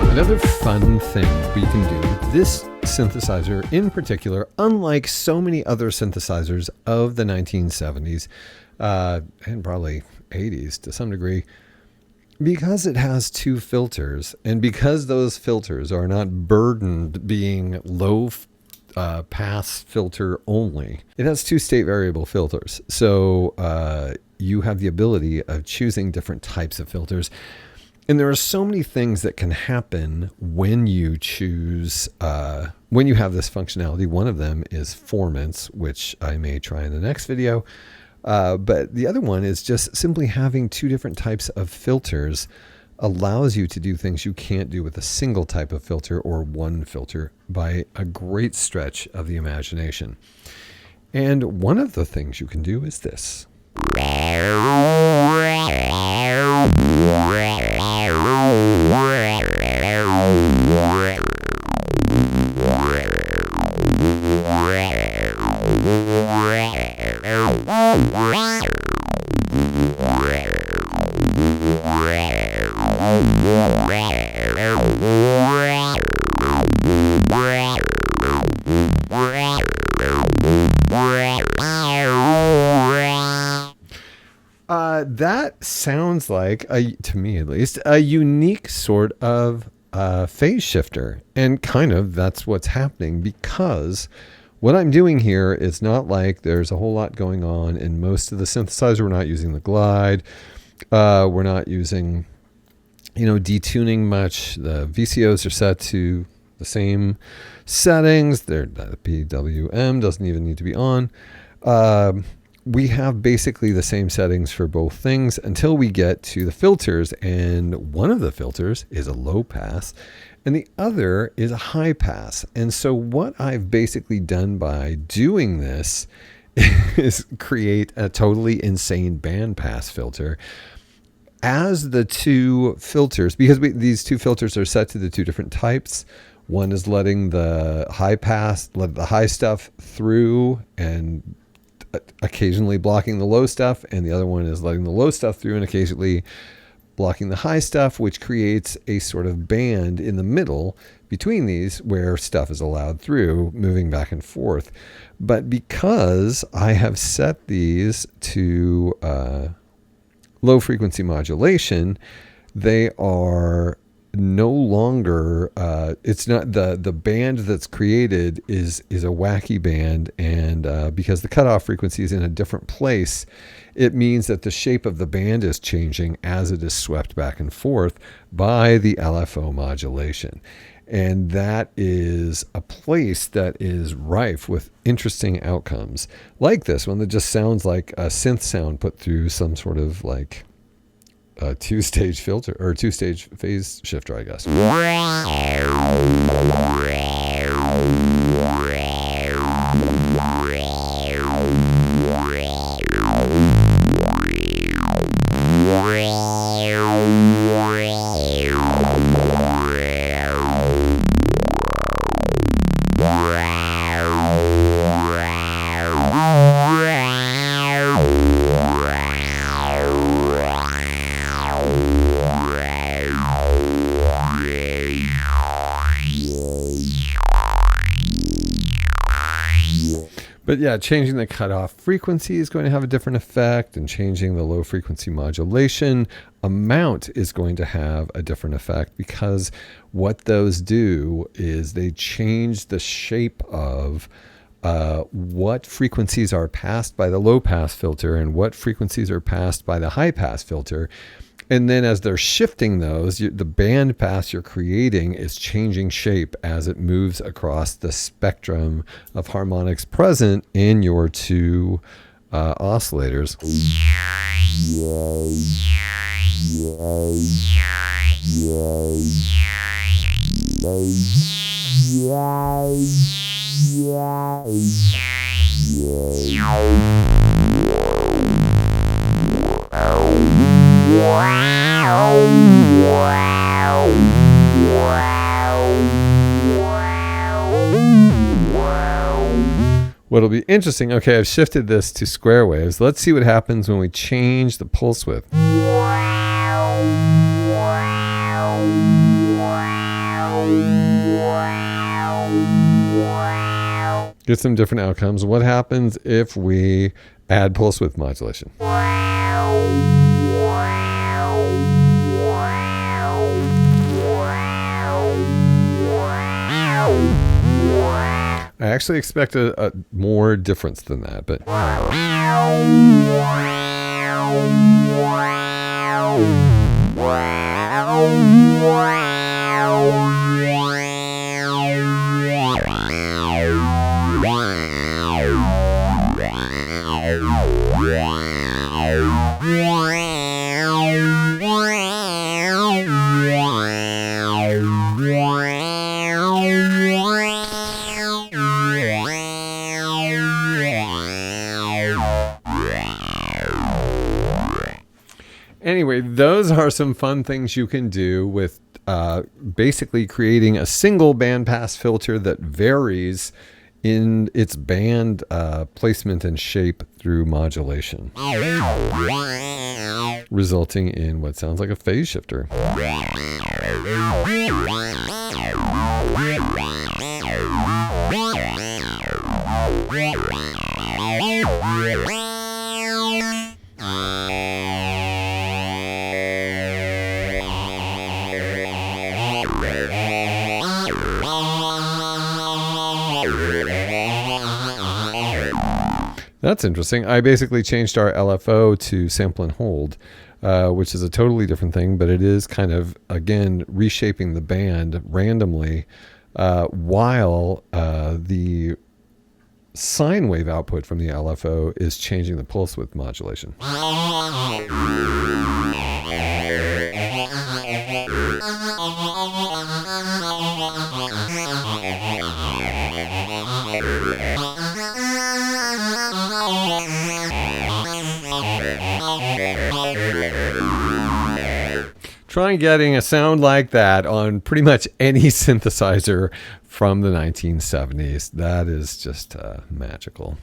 Another fun thing we can do with this synthesizer in particular, unlike so many other synthesizers of the 1970s and probably 80s to some degree, because it has two filters and because those filters are not burdened being low pass filter only, it has two state variable filters. So you have the ability of choosing different types of filters. And there are so many things that can happen when you choose, when you have this functionality. One of them is formants, which I may try in the next video. But the other one is just simply having two different types of filters allows you to do things you can't do with a single type of filter or one filter by a great stretch of the imagination. And one of the things you can do is this. That sounds like, to me at least, a unique sort of phase shifter. And kind of that's what's happening, because what I'm doing here is not like there's a whole lot going on in most of the synthesizer. We're not using the glide. We're not using, detuning much. The VCOs are set to the same settings. The PWM doesn't even need to be on. We have basically the same settings for both things until we get to the filters, and one of the filters is a low pass and the other is a high pass. And so what I've basically done by doing this is create a totally insane band pass filter as the two filters, because these two filters are set to the two different types. One is letting the high pass, let the high stuff through and occasionally blocking the low stuff, and the other one is letting the low stuff through and occasionally blocking the high stuff, which creates a sort of band in the middle between these where stuff is allowed through, moving back and forth. But because I have set these to low frequency modulation, they are no longer, it's not the band that's created is a wacky band, and because the cutoff frequency is in a different place, it means that the shape of the band is changing as it is swept back and forth by the LFO modulation. And that is a place that is rife with interesting outcomes, like this one that just sounds like a synth sound put through some sort of like a two-stage filter or two-stage phase shifter, I guess. But yeah, changing the cutoff frequency is going to have a different effect, and changing the low frequency modulation amount is going to have a different effect, because what those do is they change the shape of what frequencies are passed by the low pass filter and what frequencies are passed by the high pass filter. And then as they're shifting those, the band pass you're creating is changing shape as it moves across the spectrum of harmonics present in your two oscillators. What'll be interesting, okay, I've shifted this to square waves. Let's see what happens when we change the pulse width. Get some different outcomes. What happens if we add pulse width modulation? I actually expected a more difference than that, but anyway, those are some fun things you can do with basically creating a single bandpass filter that varies in its band placement and shape through modulation, resulting in what sounds like a phase shifter. That's interesting. I basically changed our LFO to sample and hold, which is a totally different thing, but it is kind of, again, reshaping the band randomly while the sine wave output from the LFO is changing the pulse width modulation. Try getting a sound like that on pretty much any synthesizer from the 1970s. That is just magical.